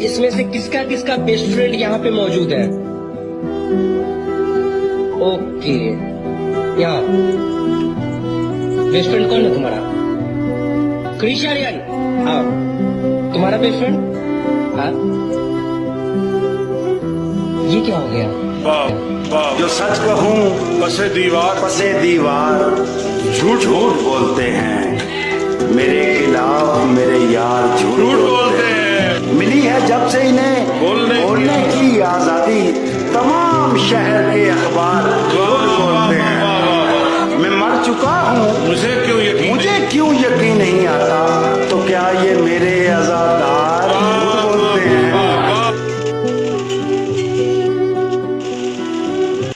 इसमें से किसका किसका बेस्ट फ्रेंड यहाँ पे मौजूद है? ओके, यहाँ बेस्ट फ्रेंड कौन है तुम्हारा? क्रिश आर्यन। हाँ, तुम्हारा बेस्ट फ्रेंड? हाँ, ये क्या हो गया? जो सच कहूँ पसे दीवार झूठ बोलते हैं, मेरे खिलाफ मेरे यार झूठ बोलते हैं। मिली है जब से इन्हें बोलने की आजादी, तमाम शहर के अखबार झूठ बोलते हैं। मैं मर चुका हूँ, मुझे क्यों यकीन नहीं आता